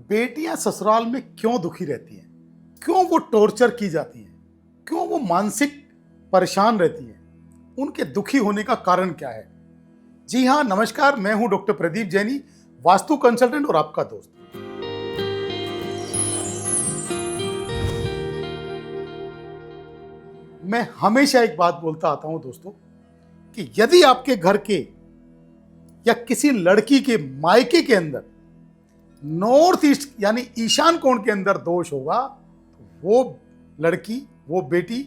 बेटियां ससुराल में क्यों दुखी रहती हैं? क्यों वो टॉर्चर की जाती हैं? क्यों वो मानसिक परेशान रहती हैं? उनके दुखी होने का कारण क्या है? जी हाँ, नमस्कार, मैं हूं डॉक्टर प्रदीप जैनी, वास्तु कंसल्टेंट और आपका दोस्त। मैं हमेशा एक बात बोलता आता हूं दोस्तों कि यदि आपके घर के या किसी लड़की के मायके के अंदर नॉर्थ ईस्ट यानी ईशान कोण के अंदर दोष होगा तो वो लड़की, वो बेटी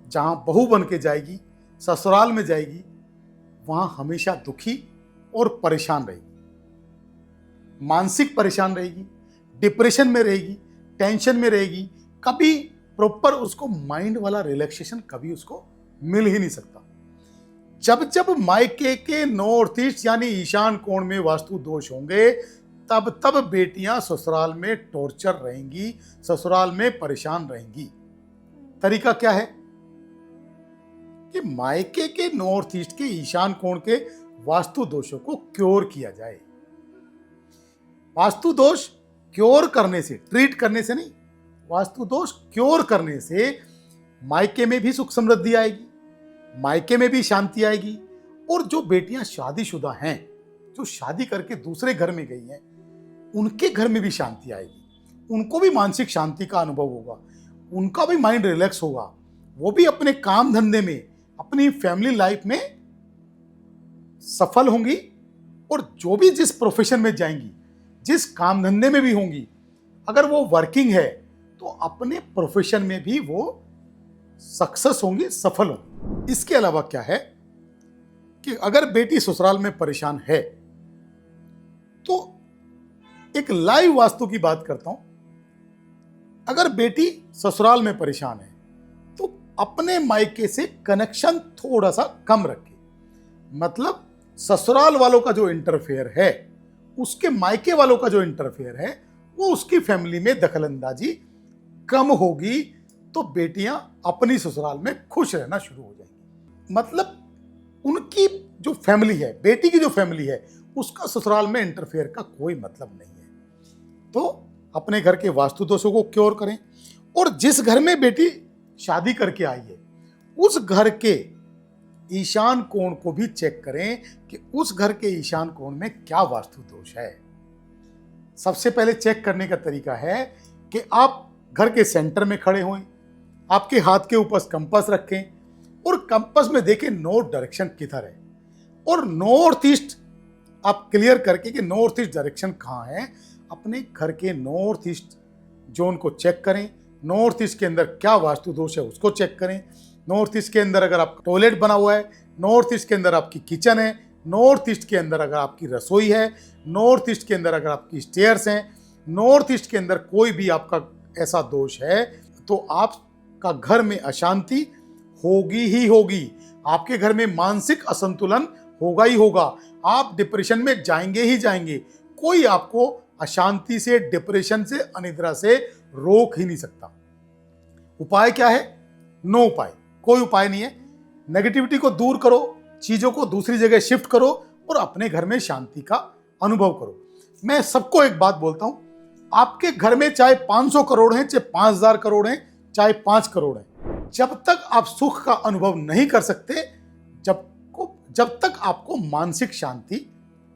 जहां बहू बन के जाएगी, ससुराल में जाएगी, वहां हमेशा दुखी और परेशान रहेगी, मानसिक परेशान रहेगी, डिप्रेशन में रहेगी, टेंशन में रहेगी। कभी प्रॉपर उसको माइंड वाला रिलैक्सेशन कभी उसको मिल ही नहीं सकता। जब जब मायके के नॉर्थ ईस्ट यानी ईशान कोण में वास्तु दोष होंगे तब तब बेटियां ससुराल में टॉर्चर रहेंगी, ससुराल में परेशान रहेंगी। तरीका क्या है कि मायके के नॉर्थ ईस्ट के ईशान कोण के वास्तु दोषों को क्योर किया जाए। वास्तु दोष क्योर करने से, ट्रीट करने से नहीं, वास्तु दोष क्योर करने से मायके में भी सुख समृद्धि आएगी, मायके में भी शांति आएगी। और जो बेटियां शादीशुदा हैं, जो शादी करके दूसरे घर में गई हैं, उनके घर में भी शांति आएगी, उनको भी मानसिक शांति का अनुभव होगा, उनका भी माइंड रिलैक्स होगा, वो भी अपने काम धंधे में, अपनी फैमिली लाइफ में सफल होंगी। और जो भी जिस प्रोफेशन में जाएंगी, जिस काम धंधे में भी होंगी, अगर वो वर्किंग है तो अपने प्रोफेशन में भी वो सक्सेस होंगी, सफल होंगी। इसके अलावा क्या है कि अगर बेटी ससुराल में परेशान है तो एक लाइव वास्तु की बात करता हूं। अगर बेटी ससुराल में परेशान है तो अपने मायके से कनेक्शन थोड़ा सा कम रखे। मतलब ससुराल वालों का जो इंटरफेयर है, उसके मायके वालों का जो इंटरफेयर है, वो उसकी फैमिली में दखलंदाजी कम होगी तो बेटियां अपनी ससुराल में खुश रहना शुरू हो जाएंगी। मतलब उनकी जो फैमिली है, बेटी की जो फैमिली है, उसका ससुराल में इंटरफेयर का कोई मतलब नहीं है। तो अपने घर के वास्तु दोषों को क्योर करें। और जिस घर में बेटी शादी करके आई है, उस घर के ईशान कोण को भी चेक करें कि उस घर के ईशान कोण में क्या वास्तु दोष है। सबसे पहले चेक करने का तरीका है कि आप घर के सेंटर में खड़े हों, आपके हाथ के ऊपर कंपास रखें और कंपास में देखें नॉर्थ डायरेक्शन किधर है, और नॉर्थ ईस्ट आप क्लियर करके कि नॉर्थ ईस्ट डायरेक्शन कहाँ है, अपने घर के नॉर्थ ईस्ट जोन को चेक करें। नॉर्थ ईस्ट के अंदर क्या वास्तु दोष है उसको चेक करें। नॉर्थ ईस्ट के अंदर अगर आपका टॉयलेट बना हुआ है, नॉर्थ ईस्ट के अंदर आपकी किचन है, नॉर्थ ईस्ट के अंदर अगर आपकी रसोई है, नॉर्थ ईस्ट के अंदर अगर आपकी स्टेयर्स हैं, नॉर्थ ईस्ट के अंदर कोई भी आपका ऐसा दोष है तो आपका घर में अशांति होगी ही होगी, आपके घर में मानसिक असंतुलन होगा ही होगा, आप डिप्रेशन में जाएंगे ही जाएंगे। कोई आपको अशांति से, डिप्रेशन से, अनिद्रा से रोक ही नहीं सकता। उपाय क्या है? नो उपाय, कोई उपाय नहीं है। नेगेटिविटी को दूर करो, चीजों को दूसरी जगह शिफ्ट करो और अपने घर में शांति का अनुभव करो। मैं सबको एक बात बोलता हूं, आपके घर में चाहे 500 करोड़ हैं, चाहे 5000 करोड़ हैं, चाहे 5 करोड़ हैं, जब तक आप सुख का अनुभव नहीं कर सकते, जब तक आपको मानसिक शांति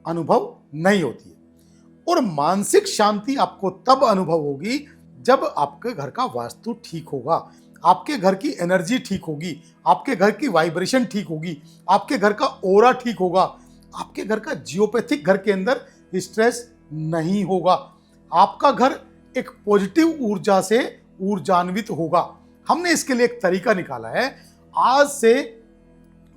अनुभव नहीं होती है। और मानसिक शांति आपको तब अनुभव होगी जब आपके घर का वास्तु ठीक होगा, आपके घर की एनर्जी ठीक होगी, आपके घर की वाइब्रेशन ठीक होगी, आपके घर का ऑरा ठीक होगा, आपके घर का जियोपैथिक घर के अंदर स्ट्रेस नहीं होगा, आपका घर एक पॉजिटिव ऊर्जा से ऊर्जान्वित होगा। हमने इसके लिए एक तरीका निकाला है। आज से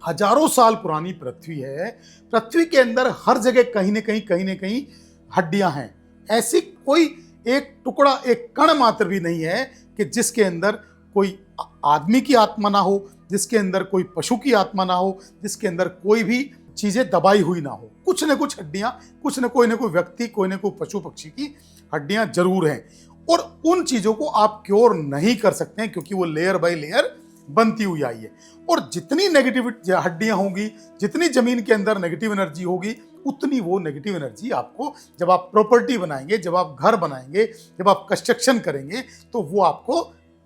हजारों साल पुरानी पृथ्वी है, पृथ्वी के अंदर हर जगह कहीं न कहीं हड्डियां हैं। ऐसी कोई एक टुकड़ा, एक कण मात्र भी नहीं है कि जिसके अंदर कोई आदमी की आत्मा ना हो, जिसके अंदर कोई पशु की आत्मा ना हो, जिसके अंदर कोई भी चीजें दबाई हुई ना हो। कुछ न कुछ हड्डियां, कुछ न कोई व्यक्ति, कोई न कोई पशु पक्षी की हड्डियां जरूर हैं। और उन चीजों को आप क्योर नहीं कर सकते हैं क्योंकि वो लेयर बाय लेयर बनती हुई आई है। और जितनी नेगेटिव हड्डियां होंगी, जितनी जमीन के अंदर नेगेटिव एनर्जी होगी, उतनी वो नेगेटिव एनर्जी आपको, जब आप प्रॉपर्टी बनाएंगे, जब आप घर बनाएंगे, जब आप कंस्ट्रक्शन करेंगे, तो वो आपको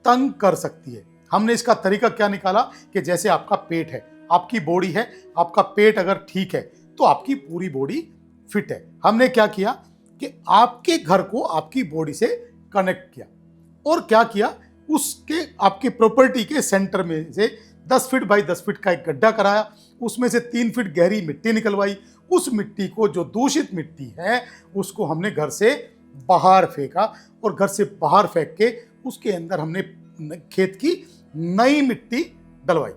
तंग कर सकती है। हमने इसका तरीका क्या निकाला कि जैसे आपका पेट है, आपकी बॉडी है, आपका पेट अगर ठीक है तो आपकी पूरी बॉडी फिट है। हमने क्या किया कि आपके घर को आपकी बॉडी से कनेक्ट किया और क्या किया, उसके आपकी प्रॉपर्टी के सेंटर में से 10 फीट बाई 10 फीट का एक गड्ढा कराया, उसमें से 3 फीट गहरी मिट्टी निकलवाई। उस मिट्टी को, जो दूषित मिट्टी है, उसको हमने घर से बाहर फेंका और घर से बाहर फेंक के उसके अंदर हमने खेत की नई मिट्टी डलवाई।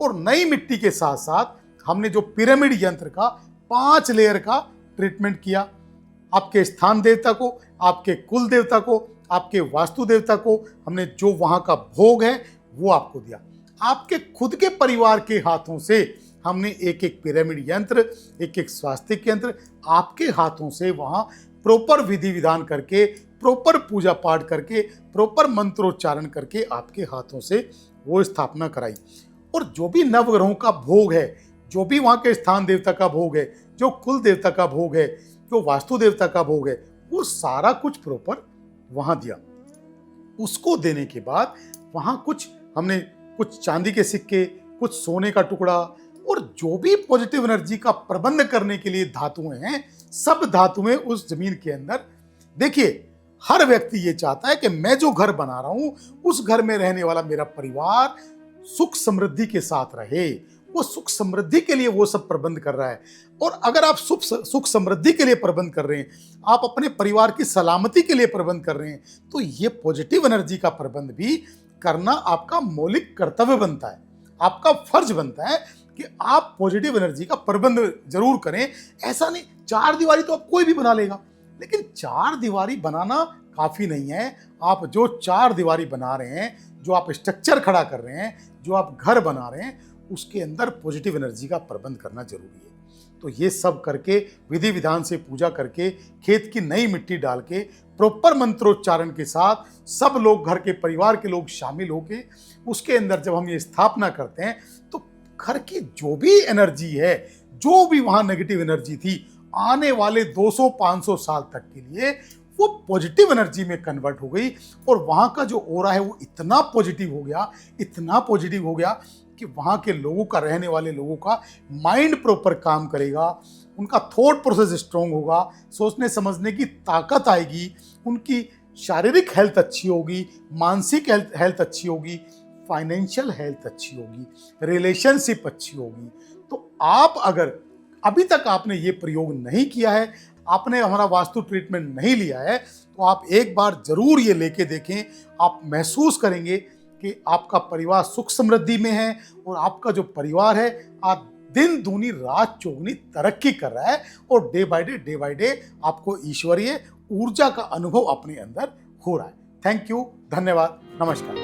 और नई मिट्टी के साथ साथ हमने जो पिरामिड यंत्र का 5 लेयर का ट्रीटमेंट किया। आपके स्थान देवता को, आपके कुल देवता को, आपके वास्तु देवता को हमने जो वहां का भोग है वो आपको दिया। आपके खुद के परिवार के हाथों से हमने एक एक पिरामिड यंत्र, एक एक स्वास्तिक यंत्र आपके हाथों से वहां प्रॉपर विधि विधान करके, प्रॉपर पूजा पाठ करके, प्रॉपर मंत्रोच्चारण करके आपके हाथों से वो स्थापना कराई। और जो भी नवग्रहों का भोग है, जो भी वहां के स्थान देवता का भोग है, जो कुल देवता का भोग है, जो वास्तु देवता का भोग है, वो सारा कुछ प्रॉपर वहां दिया। उसको देने के बाद वहां हमने कुछ चांदी के सिक्के, कुछ सोने का टुकड़ा और जो भी पॉजिटिव एनर्जी का प्रबंध करने के लिए धातुएं हैं, सब धातुएं उस जमीन के अंदर। देखिए, हर व्यक्ति ये चाहता है कि मैं जो घर बना रहा हूं, उस घर में रहने वाला मेरा परिवार सुख समृद्धि के साथ रहे। वो सुख समृद्धि के लिए वो सब प्रबंध कर रहा है। और अगर आप सुख समृद्धि के लिए प्रबंध कर रहे हैं, आप अपने परिवार की सलामती के लिए प्रबंध कर रहे हैं, तो ये पॉजिटिव एनर्जी का प्रबंध भी करना आपका मौलिक कर्तव्य बनता है, आपका फर्ज बनता है कि आप पॉजिटिव एनर्जी का प्रबंध जरूर करें। ऐसा नहीं, 4 दीवारी तो आप कोई भी बना लेगा, लेकिन 4 दीवारी बनाना काफी नहीं है। आप जो 4 दीवारी बना रहे हैं, जो आप स्ट्रक्चर खड़ा कर रहे हैं, जो आप घर बना रहे हैं, उसके अंदर पॉजिटिव एनर्जी का प्रबंध करना जरूरी है। तो ये सब करके, विधि विधान से पूजा करके, खेत की नई मिट्टी डाल के, प्रॉपर मंत्रोच्चारण के साथ सब लोग, घर के परिवार के लोग शामिल होके उसके अंदर जब हम ये स्थापना करते हैं, तो घर की जो भी एनर्जी है, जो भी वहां नेगेटिव एनर्जी थी, आने वाले 200-500 साल तक के लिए वो पॉजिटिव एनर्जी में कन्वर्ट हो गई। और वहां का जो ओरा है वो इतना पॉजिटिव हो गया, इतना पॉजिटिव हो गया कि वहां के लोगों का, रहने वाले लोगों का माइंड प्रॉपर काम करेगा, उनका थॉट प्रोसेस स्ट्रांग होगा, सोचने समझने की ताकत आएगी, उनकी शारीरिक हेल्थ अच्छी होगी, मानसिक हेल्थ अच्छी होगी, फाइनेंशियल हेल्थ अच्छी होगी, रिलेशनशिप अच्छी होगी। तो आप अगर अभी तक आपने ये प्रयोग नहीं किया है, आपने हमारा वास्तु ट्रीटमेंट नहीं लिया है, तो आप एक बार जरूर ये लेके देखें। आप महसूस करेंगे कि आपका परिवार सुख समृद्धि में है और आपका जो परिवार है आज दिन दूनी रात चौगुनी तरक्की कर रहा है और डे बाय डे आपको ईश्वरीय ऊर्जा का अनुभव अपने अंदर हो रहा है। थैंक यू, धन्यवाद, नमस्कार।